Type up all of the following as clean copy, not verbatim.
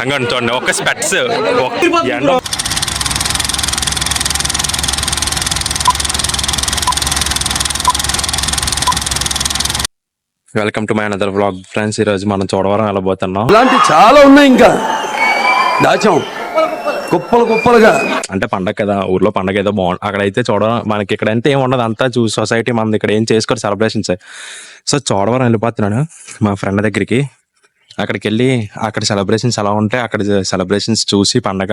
అంగండి చూడండి ఒక స్పెట్స్ welcome to my another vlog friends. ఈ రోజు మనం చోడవరం వెళ్ళబోతున్నాం. ఇలాంటి చాలా ఉన్నాయి, ఇంకా దాచాం కుప్పలు కుప్పలుగా. అంటే పండగ కదా, ఊర్లో పండగ ఏదో బాగుంది. అక్కడైతే చోడవరం మనకి ఇక్కడంతా ఏమి ఉండదు, అంతా సొసైటీ మనది. ఇక్కడ ఏం చేసుకోరు సెలబ్రేషన్స్. సో చోడవరం వెళ్ళిపోతున్నాను మా ఫ్రెండ్ దగ్గరికి. అక్కడికి వెళ్ళి అక్కడ సెలబ్రేషన్స్ ఎలా ఉంటాయి, అక్కడ సెలబ్రేషన్స్ చూసి పండగ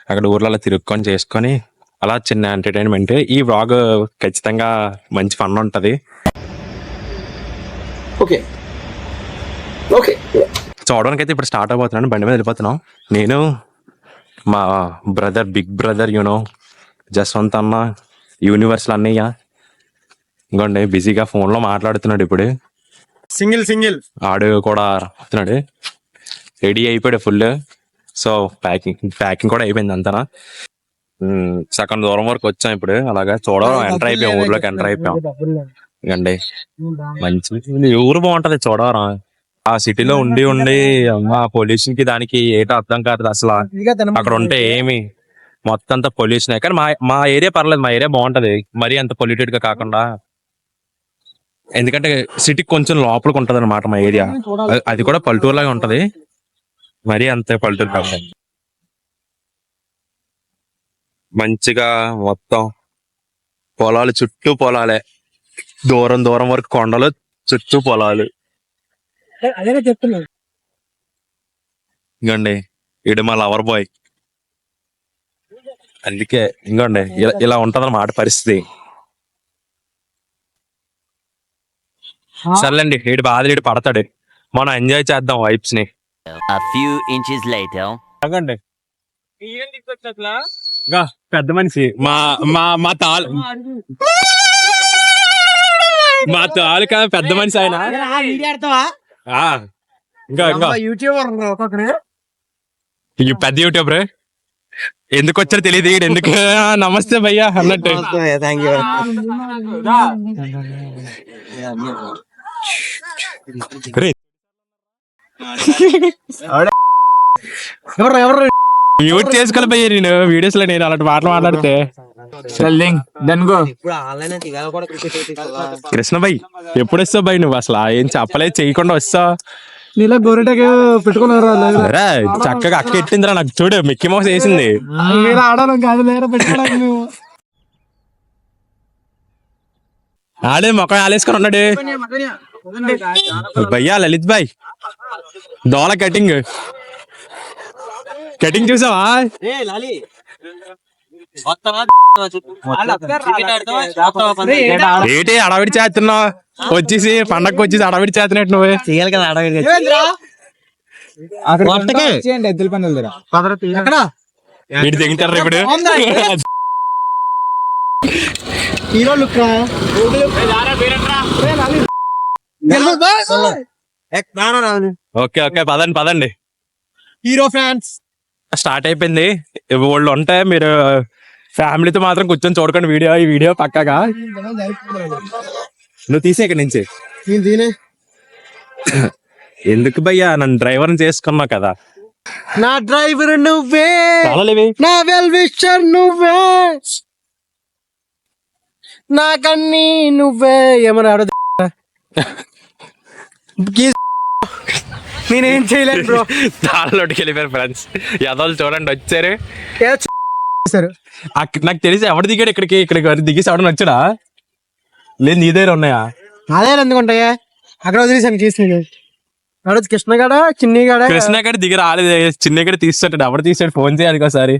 అక్కడ ఊర్లలో తిరుక్కొని చేసుకొని అలా చిన్న ఎంటర్టైన్మెంట్. ఈ వ్లాగ్ ఖచ్చితంగా మంచి ఫన్ ఉంటుంది. ఓకే ఓకే చూడడానికి అయితే ఇప్పుడు స్టార్ట్ అయిపోతున్నాను. బండి మీద వెళ్ళిపోతున్నాం. నేను మా బ్రదర్, బిగ్ బ్రదర్ జస్వంత్ అన్న, యూనివర్సల్ అన్నయ్య ఇంకోండి బిజీగా ఫోన్లో మాట్లాడుతున్నాడు. ఇప్పుడు సింగిల్ ఆడు కూడా వస్తున్నాడు. రెడీ అయిపోయాడు ఫుల్. సో ప్యాకింగ్ కూడా అయిపోయింది అంతనా. సగం దూరం వరకు వచ్చాం ఇప్పుడు. అలాగా చూడడం ఎంటర్ అయిపోయాం, ఊర్లోకి ఎంటర్ అయిపోయాం. అండి మంచి ఊరు బాగుంటది చూడవరం. ఆ సిటీలో ఉండి ఆ పొల్యూషన్ కి దానికి ఏటో అర్థం కాదు అసలు. అక్కడ ఉంటే ఏమి మొత్తం అంతా పొల్యూషన్. కానీ మా ఏరియా పర్లేదు, మా ఏరియా బాగుంటది. మరీ అంత పొల్యూటెడ్ గా కాకుండా. ఎందుకంటే సిటీకి కొంచెం లోపలికి ఉంటది అనమాట మా ఏరియా. అది కూడా పల్లెటూరు లాగా ఉంటది, మరీ అంతే పల్లెటూరు కాదు. మంచిగా మొత్తం పొలాలు, చుట్టూ పొలాలే, దూరం దూరం వరకు కొండలు, చుట్టూ పొలాలు. ఇంకోండి ఇడు మా లవర్ బాయ్. అందుకే ఇంకోండి ఇలా ఉంటదన్నమాట పరిస్థితి. సర్లేండి, ఇటు బాధలు ఇటు పడతాడు. మనం ఎంజాయ్ చేద్దాం వైబ్స్ ని. పెద్ద మనిషి మా తాలూకా పెద్ద మనిషి ఆయన. పెద్ద యూట్యూబర్ ఎందుకు వచ్చారో తెలియదు. ఎందుకు నమస్తే భయ్యా అన్నట్టు. మ్యూట్ చేసుకోవాలి భయ్యా నేను వీడియోస్ లో. నేను అలాంటి మాటలు మాట్లాడితే కృష్ణ భయ్ ఎప్పుడు వస్తావు భయ్? నువ్వు అసలు ఏం చెప్పలేదు, చేయకుండా వస్తావు. నీలా గోరెటకి పెట్టుకున్నారు చక్కగా అక్క ఎట్టిందిరా నాకు. చూడు మిక్కీ మౌస్ వేసింది. ఆడడం కాదు లేరా పెట్టుకోవడానికి. ఆడే మొక్క ఆలేసుకొని ఉన్నాడు భయ్యా. లలిత్ భాయ్ దోల కటింగ్ చూసావా? ఏంటి అడవిడి చేస్తున్నావు? వచ్చేసి పండగకి వచ్చేసి అడవిడి చేస్తున్నట్టు నువ్వు. ఎద్దుల పని వీడు దిగుతారు ఇప్పుడు. ఓకే ఓకే పదండి. హీరో ఫ్యాన్స్ స్టార్ట్ అయిపోయింది. వాళ్ళు ఉంటే మీరు ఫ్యామిలీతో మాత్రం కూర్చొని చూడకండి వీడియో. ఈ వీడియో పక్కాగా నువ్వు తీసే ఇక్కడి నుంచి. ఎందుకు భయ్యా, నన్ను డ్రైవర్ చేసుకున్నావు కదా. నా డ్రైవర్ నువ్వే, నా వెల్ విషర్ నువ్వే, నా కన్నీ నువ్వే. ఏమన్నా నేనేం చేయలేదు బ్రో. దానిలోకి వెళ్ళిపోయారు ఫ్రెండ్స్. యాదవులు చూడండి వచ్చారు. నాకు తెలిసి ఎవడు దిగాడు ఇక్కడికి దిగేసి ఎవడని వచ్చాడా? లేదు నీ దగ్గర ఉన్నాయా? అదే ఎందుకుంటాయా? అక్కడ వదిలేసాను తీసుకుని. కృష్ణగాడ దిగి రాలేదు. చిన్నగడ తీస్తాడు. ఎవడు తీసాడు? ఫోన్ చేయాలి ఒకసారి.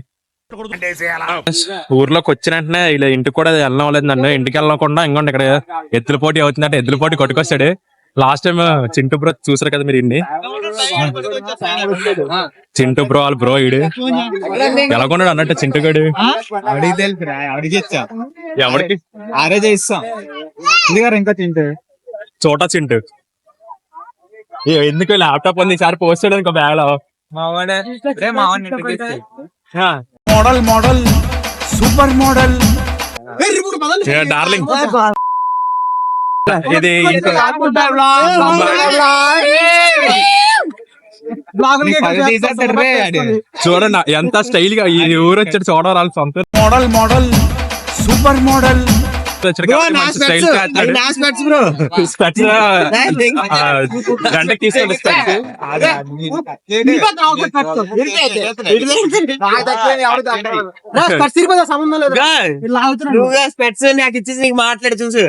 ఊర్లోకి వచ్చిన వెంటనే ఇలా ఇంటికి కూడా వెళ్ళడం లేదు. నన్ను ఇంటికి వెళ్ళకుండా ఇంకోండి ఇక్కడ ఎత్తుల పోటీ అవుతుందంటే ఎద్దుల పోటీ కొట్టుకొస్తాడు. లాస్ట్ టైం చింటూ బ్రో చూసారు కదా మీరు. ఇన్ని చింటూ బ్రో వాళ్ళ బ్రో ఈడు ఎలాగొన్నాడు అన్నట్టు చింటుగాడు. ఎవరికి ఇంకా చింటూ చోటా చింటూ ఎందుకు ల్యాప్టాప్ ఉంది ఈసారి పోస్ట్ చేయడానికి ఒక బ్యాగ్ లో. Model super model darling. ఇది చూడండి ఎంత స్టైల్ గా ఈ ఊరు వచ్చాడు చూడడం వాళ్ళ సొంత మోడల్ సూపర్ మోడల్ స్టైల్ గంటకి తీసుకోండి సంబంధం లేదు నాకు ఇచ్చేసి నీకు మాట్లాడి చూసు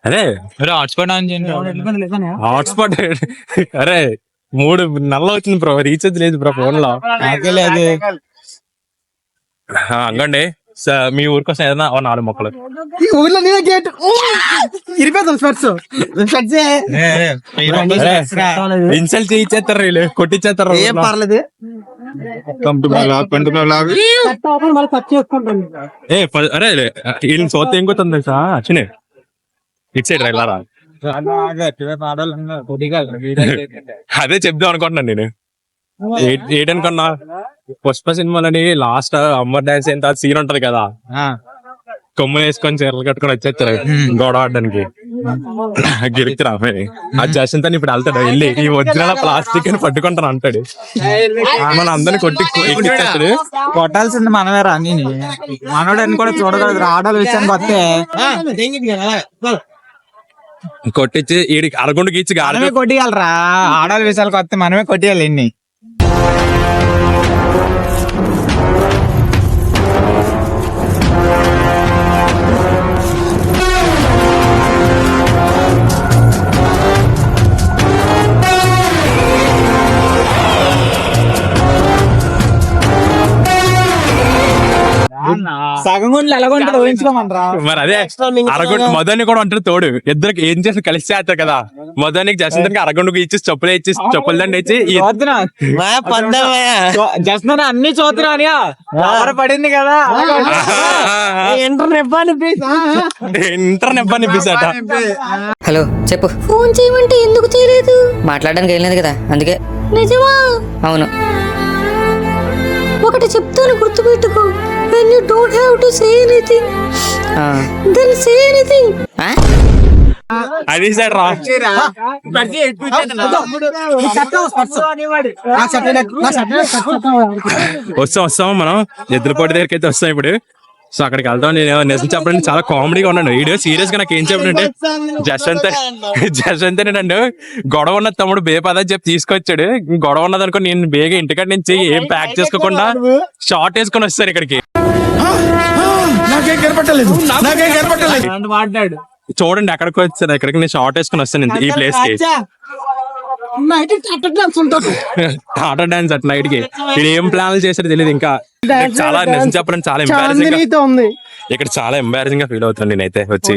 అరే హాట్స్పాట్ ఆన్ చేయండి. హాట్స్పాట్ అరే 3 నెలలు వచ్చింది బ్రో, రీఛార్జ్ లేదు బ్రో ఫోన్ లో. అంగండి మీ ఊరికి వస్తే ఏదైనా 4 మొక్కలు ఈ ఊర్లో నేనే గేట్ ఇరిపోతాం స్పెట్స్ ఇన్సల్ట్ చేయిచ్చేస్తారు వీళ్ళు, కొట్టిచ్చేస్తారు. ఏం పర్లేదు మళ్ళీ కట్ చేసుకుంటాను. అరే వీళ్ళని చూస్తే ఏం కొత్తుంది తెలుసా అచ్చినే ఇట్ సైడ్ రైలారా. అదే చెప్దాం అనుకుంటున్నాను నేను. ఏటనుకున్నా పుష్ప సినిమాలని లాస్ట్ అమ్మర్ డాన్స్ ఎంత సీన్ ఉంటది కదా, కొమ్ములు వేసుకొని చీరలు కట్టుకొని వచ్చేస్తారు గొడవ ఆడడానికి. గిరికిరా ఆ జసంతా ఇప్పుడు వెళ్తాడు వెళ్ళి ఈ ఒరిజినల్ ప్లాస్టిక్ అని పట్టుకుంటాను అంటాడు. మన అందరిని కొట్టిచ్చేస్తాడు. కొట్టాల్సింది మనమేరా అన్ని మనోడని కూడా చూడగలదు. ఆడల విషయానికి వస్తే కొట్టించి ఈడికి అరగుండుకి ఇచ్చి మనమే కొట్టియాలరా. ఆడల విషయాలకు వస్తే మనమే కొట్టియాలి ఎన్ని. సగం గుండ్లు ఎలాగొంటాడు ఊహించుకోమనరా. మరి అదే అరగుండు మదన్ని కూడా అంటారు తోడు. ఇద్దరికి ఏం చేసి కలిసి చేస్తారు కదా. మదనికి జసంతకి అరగుండుకు ఇచ్చి చెప్పులు ఇచ్చి చెప్పులు దండ ఇచ్చి జస్ట్ అన్ని చూస్తున్నా ఎవరు పడింది కదా. ఇంటర్ నిబ్బానిపిస్తాట. హలో చెప్పు. ఫోన్ చేయమంటే ఎందుకు చేయలేదు? మాట్లాడడానికి ఏం లేదు కదా అందుకే. నిజమా? అవును. ఒకటి చెప్తాను గుర్తుపెట్టుకో. when you don't have to say anything then say anything. అది సార్ రా వస్తాం మనం ఎద్దులపాటి దగ్గరికి అయితే వస్తాం ఇప్పుడు. సో అక్కడికి వెళ్తాం. నేను నిజం చెప్పడానికి చాలా కామెడీగా ఉన్నాను వీడియో. సీరియస్ గా నాకు ఏం చెప్పాడంటే జస్ట్ అంతేనండి గొడవ ఉన్న తమ్ముడు బేపదని చెప్పి తీసుకొచ్చాడు. గొడవ ఉన్నది అనుకో నేను బేగా ఇంటికాడ నుంచి ఏం ప్యాక్ చేసుకోకుండా షార్ట్ వేసుకొని వస్తాను ఇక్కడికి. చూడండి ఎక్కడికి వచ్చాను. ఇక్కడికి నేను షార్ట్ వేసుకొని వస్తాను ఈ ప్లేస్ కి. టాటా డాన్స్ అట్ నైట్ కి ఇది ఏం ప్లాన్లు చేశారో తెలియదు. ఇంకా చాలా నిజం చెప్పడానికి చాలా ఎంబారసింగ్ ఉంది ఇక్కడ. చాలా ఎంబారసింగ్ గా ఫీల్ అవుతాను నేనైతే వచ్చి.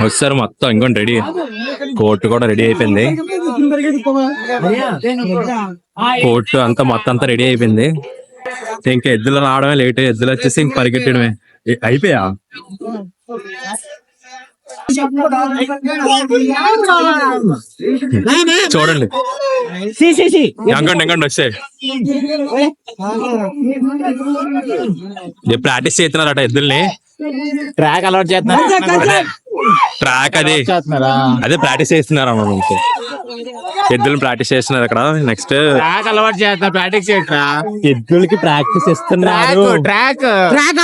వచ్చారు మొత్తం ఇంకోటి రెడీ. కోర్టు కూడా రెడీ అయిపోయింది. కోర్టు అంతా మొత్తం అంతా రెడీ అయిపోయింది. ఇంకా ఎద్దులు రావడమే లేట్. ఎద్దులు వచ్చేసి ఇంక పరిగెట్టడమే అయిపోయా. చూడండి ఎంకండి వచ్చాయి. ప్రాక్టీస్ చేస్తున్నారట ఎద్దుల్ని. ట్రాక్ అలవాటు చేస్తున్నారు. ట్రాక్ అదే ప్రాక్టీస్ చేస్తున్నారు అన్న. ఎద్దులను ప్రాక్టీస్ చేస్తున్నారు అక్కడ. నెక్స్ట్ ట్రాక్ అలవాటు చేస్తున్నారు. ప్రాక్టీస్ చేయట్రా ఎద్దులకి ప్రాక్టీస్ ఇస్తున్నారు. ట్రాక్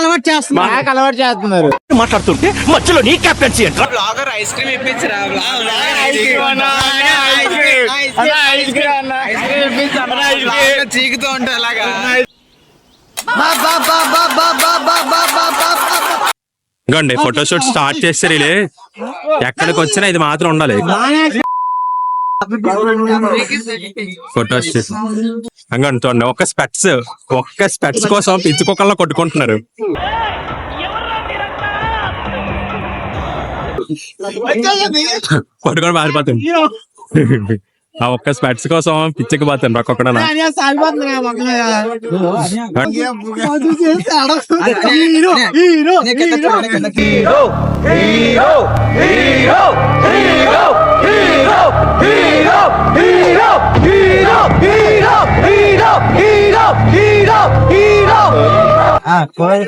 అలవాటు చేస్తున్నారు. ట్రాక్ అలవాటు చేస్తున్నారు. మాట్లాడుతుంటే మధ్యలో నీ కెప్టెన్సీ ఏంట్రా? Ice cream ఇప్పించరా. చీకుతూ ఉంటా అలాగా. ఇంకోండి ఫోటోషూట్ స్టార్ట్ చేస్తే రిలే ఎక్కడికి వచ్చినా ఇది మాత్రం ఉండాలి. ఫోటోషూట్ అంగండి చూడండి. ఒక్క స్పెట్స్ కోసం పిచ్చుకోకల్లో కొట్టుకుంటున్నారు. కొట్టుకొని మారిపోతుంది. ఆ ఒక్క స్పెట్స్ కోసం పిచ్చికి పోతాను ఒక్కొక్కడా. హీరో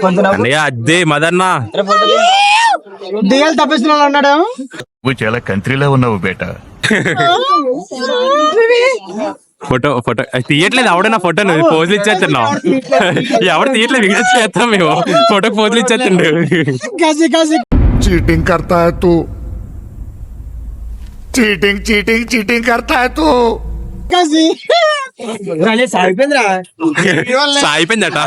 కొంచెం అన్నయ్య అదే మదన్న దిగాలి తప్పిస్తున్నా అన్నాడు. నువ్వు చాలా కంట్రీలో ఉన్నావు బేటా. ఫోటో తీయట్లేదు ఎవడన్నా ఫోటో పోజులు ఇచ్చేస్తున్నావు. ఎవరు తీయట్లేదు వీడియో చేస్తాం మేము. ఫోటోకి పోజులు ఇచ్చేస్తుండే. కాసి కాసి चीटिंग करता है तू. चीटिंग चीटिंग चीटिंग करता है तू. కాసి అయిపోయిందట.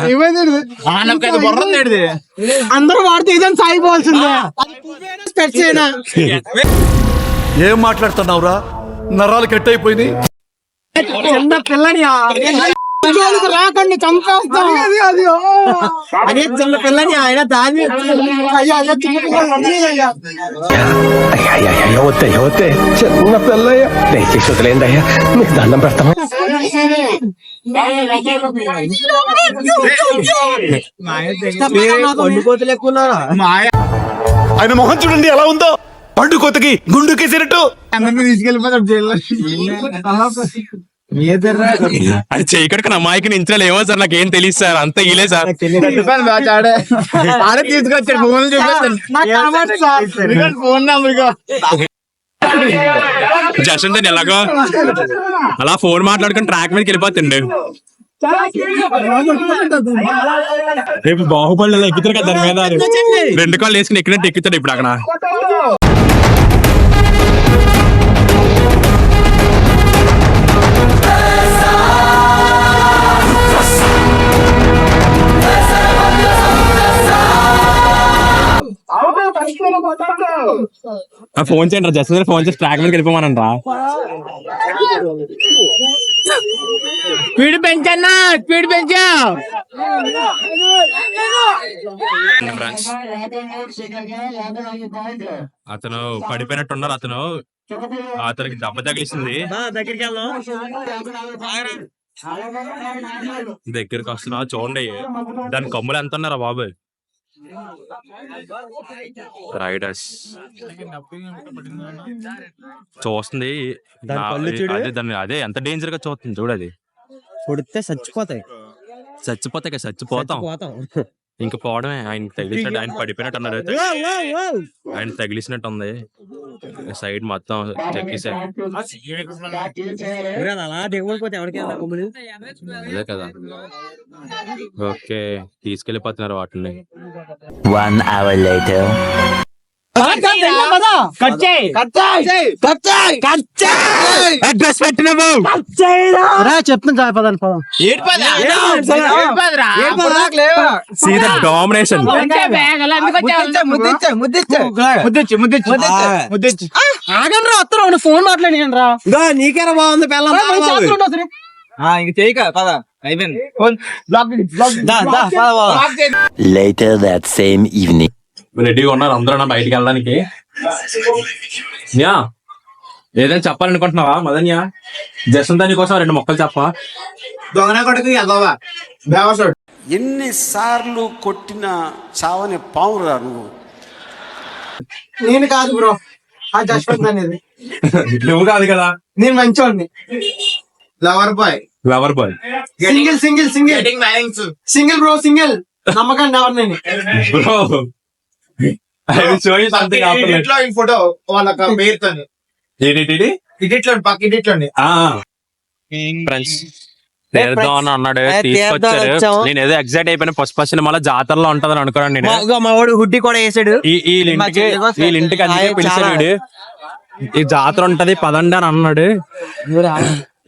అందరూ వాడితే ఇదని సాగిపోవాల్సిందే. స్పెట్స్ అయినా ఏం మాట్లాడుతున్నావురా? నరాలు కట్ అయిపోయినాయి. చిన్న పిల్లని రాకండి చంపేస్తాం. అదే చిన్న పిల్లని ఆయన దాన్ని అయ్యా అదే చిన్న పిల్లలు వద్దే చిన్న పిల్లయ్య దయచేసి వదిలేందయ్యా, మీకు దండం పెడతాను. పండుకోతలు ఎక్కువ ఆయన మొహం చూడండి ఎలా ఉందో, పండు కొత్తకి గుండు కేసినట్టు. తీసుకెళ్ళిపోతాం జైల్లో. అది చేయకడికి నా మాయకి నించాలి ఏమో సార్, నాకేం తెలియదు సార్, అంత ఇలే సార్. ఆడే తీసుకొచ్చాడు ఫోన్ చూపిస్తాను ఫోన్ నెంబర్. జస్ట్ ఎలాగో అలా ఫోన్ మాట్లాడుకుని ట్రాక్ మీదకి వెళ్ళిపోతుండే. రేపు బాహుబలి ఎక్కుతారు కదా దాని మీద, 2 కాళ్ళు వేసుకుని ఎక్కినట్టు ఎక్కుతాడు ఇప్పుడు అక్కడ. ఫోన్ చేయండి రా, జస్ట్ ఫోన్ చేసి ట్రాక్ మీదకి వెళ్ళిపోమానండి రా. స్పీడ్ పెంచన్నా, స్పీడ్ పెంచా. అతను పడిపోయినట్టున్నారు. అతనికి దెబ్బ తగిలిసింది. దగ్గరికి దగ్గరికి వస్తున్నా చూడండి, దాని కొమ్ములు ఎంత ఉన్నారా బాబు. రైడర్స్ చూస్తుంది అదే ఎంత డేంజర్ గా చూస్తుంది చూడది. కొడితే చచ్చిపోతాయి. చచ్చిపోతాం ఇంకా పోవడమే. ఆయన తగిలిసినట్టు, ఆయన పడిపోయినట్టు అన్నారు. ఆయన తగిలిసినట్టు ఉంది సైడ్ మొత్తం చెక్కేసా. అలా దిగబడిపోతే ఎవరికి అదే కదా. ఓకే తీసుకెళ్ళిపోతున్నారు వాటిని. 1 hour later. చెప్తాను చాయ్ పదాన్ని పదం. డామినేషన్ ఆగండి రా, వస్తారు ఫోన్ మాట్లాడియండి రా. నీకేరా బాగుంది పిల్లలు. ఇంక చేయక పద అయిపోయింది. Later that same evening. రెడీగా ఉన్నారు అందరూ బయటికి వెళ్ళడానికి. ఏదైనా చెప్పాలనుకుంటున్నావా మదన్యా? జస్ట్ దాని కోసం 2 మొక్కలు చెప్ప. ఎన్నిసార్లు కొట్టిన చావని పావురా నువ్వు. నేను కాదు బ్రో, ఆ జస్వంత్ అనేది. నువ్వు కాదు కదా, నేను మంచోడిని. Lover boy single single single single bro, single. నమ్మకండి ఎవరిని బ్రో. ఫోటో వాళ్ళ పేరుతో ఫ్రెండ్స్ తీర్థం అని అన్నాడు, తీసుకొచ్చారు. నేను ఏదో ఎగ్జైట్ అయిపోయిన పసుపచ్చిన మళ్ళీ జాతరలో ఉంటదని అనుకున్నాను నేను. మా వాడు హుడ్డీ కూడా వేసాడు. వీళ్ళింటికి అందుకే పిలిచాడు. ఈ జాతర ఉంటది పదండి అని అన్నాడు.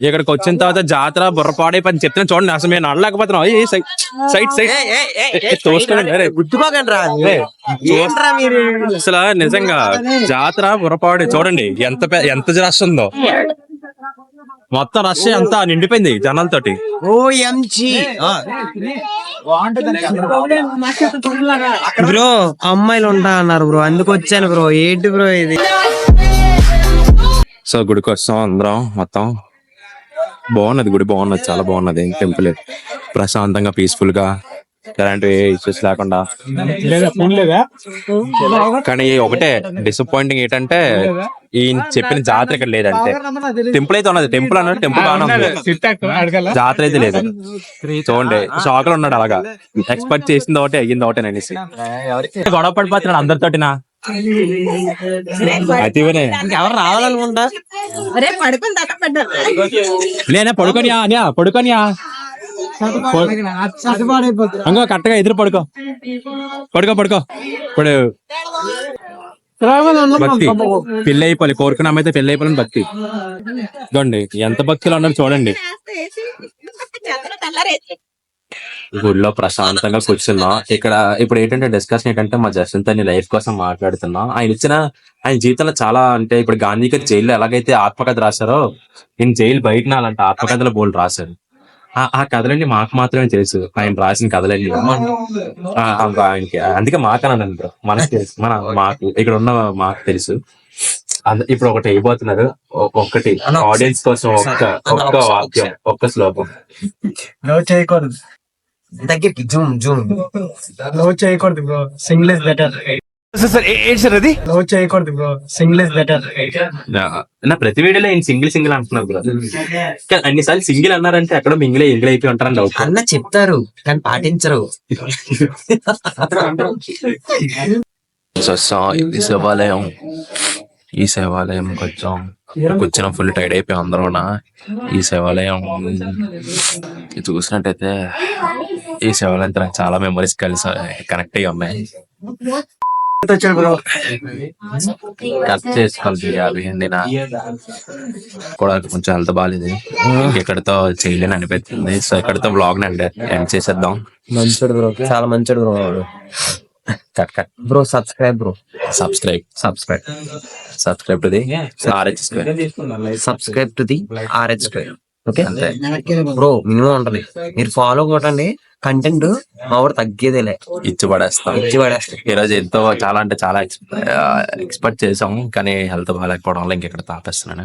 ఇక్కడికి వచ్చిన తర్వాత జాతర బుర్రపాడే పని చెప్తున్నా చూడండి. అసలు మేము నడలేకపోతున్నాం. అసలు నిజంగా జాతర బుర్రపాడే చూడండి ఎంత రష్ ఉందో. మొత్తం రష్ అంతా నిండిపోయింది జనాలతోటి. బ్రో అమ్మాయిలు ఉంటా అన్నారు బ్రో, అందుకు వచ్చాను బ్రో. ఏంటి బ్రో ఇది? సో గుడికి వస్తాం అందరం. మొత్తం బాగున్నది గుడి, బాగున్నది, చాలా బాగున్నది. టెంపుల్ ప్రశాంతంగా పీస్ఫుల్ గా ఇలాంటి ఇష్యూస్ లేకుండా. కానీ ఒకటే డిసప్పాయింటింగ్ ఏంటంటే ఈయన చెప్పిన జాతర ఇక్కడ లేదంటే. టెంపుల్ అయితే ఉన్నది, టెంపుల్ అన్నట్టు టెంపుల్ బాగానే ఉంది, జాతర అయితే లేదు. చూడండి షాక్ లో ఉన్నాడు అలాగా, ఎక్స్పెక్ట్ చేసింది ఒకటే అయ్యింది ఒకటే అనేసి గొడవ పడిపోతున్నాడు అందరితోటినా. అతివనే ఎవరు రావాలనుకుంటా లేనా పడుకోనియా అనియా పడుకోనియా అంగో కరెక్ట్గా ఎదురు పడుకో పడుకో పడుకో. ఇప్పుడు భక్తి పెళ్లి అయిపోయి కోరుకున్న అమ్మాయితే పెళ్లి అయిపోయిన భక్తి. ఇదిగోండి ఎంత భక్తిలో ఉన్నారు చూడండి. గుడిలో ప్రశాంతంగా కూర్చున్నాం. ఇక్కడ ఇప్పుడు ఏంటంటే డిస్కషన్ ఏంటంటే మా జస్వంత్ అని లైఫ్ కోసం మాట్లాడుతున్నాం. ఆయన జీవితంలో చాలా అంటే ఇప్పుడు గాంధీ గారి జైల్లో ఎలాగైతే ఆత్మకథ రాశారో ఈయన జైలు బయట అలాంటి ఆత్మకథలు బోల్డ్ రాశారు. ఆ కథలన్నీ మాకు మాత్రమే తెలుసు, ఆయన రాసిన కథలన్నీ ఆయనకి. అందుకే మాకనండి బ్రో, మనకు తెలుసు, మాకు ఇక్కడ ఉన్న మాకు తెలుసు. ఇప్పుడు ఒకటి అయిపోతున్నారు, ఒక్కటి ఆడియన్స్ కోసం ఒక్క వాక్యం, ఒక్క శ్లోకం. లవ్ చేయకూడదు దగ్గరికి జూమ్ జూమ్. లవ్ చేయకూడదు bro, single is better. Love చేయకూడదు బ్రో, సింగిల్ ఇస్ బెటర్. నా ప్రతి వీడియోలో ఆయన సింగిల్ అంటున్నారు బ్రో. అన్నిసార్లు సింగిల్ అన్నారంటే ఎక్కడో మింగిలే ఎంగిల్ అయిపోయి ఉంటారని డౌట్. అన్న చెప్తారు కానీ పాటించరు. ఈ శివాలయం కూర్చొని ఫుల్ టైడ్ అయిపోయి అందరూ. ఈ శివాలయం చూసినట్టయితే ఈ శివాలయంతో నాకు చాలా మెమరీస్ కలిసి కనెక్ట్ అయ్యి ఉన్నాయి. కట్ చేసుకోవాలి కూడా కొంచెం హెల్త్ బాగాలేదు, ఇక్కడతో చేయలేని అనిపిస్తుంది. సో ఇక్కడతో బ్లాగ్ ఎండ్ చేసేద్దాం. మంచోడు బ్రో, చాలా మంచోడు bro. Cut cut bro subscribe bro, subscribe to the RH square, subscribe to the RH square. Okay అంతే బ్రో, మినిమం ఉంటది. మీరు ఫాలో కొట్టండి, కంటెంట్ మా ఊరు తగ్గేదేలే, ఇచ్చి పడేస్తాం. ఈ రోజు ఎంతో చాలా అంటే చాలా ఎక్స్పెక్ట్ చేసాం, కానీ హెల్త్ బాగాలేకపోవడం వల్ల ఇంకెక్కడ తాపేస్తున్నాను.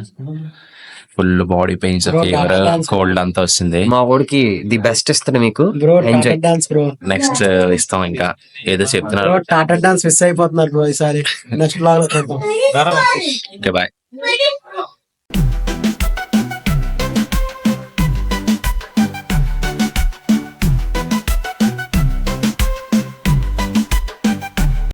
Full body pains, fever, cold అంతా వస్తుంది. మా ఊడికి ది బెస్ట్ ఇస్తాడు మీకు. ఎంజాయ్ డాన్స్ బ్రో, నెక్స్ట్ ఇస్తాం. ఇంకా ఏదో చెప్తున్నారు, టాటా డాన్స్ మిస్ అయిపోతున్నారు బ్రో ఈసారి. నెక్స్ట్ బ్లాగ్ లో చూద్దాం. Okay bye.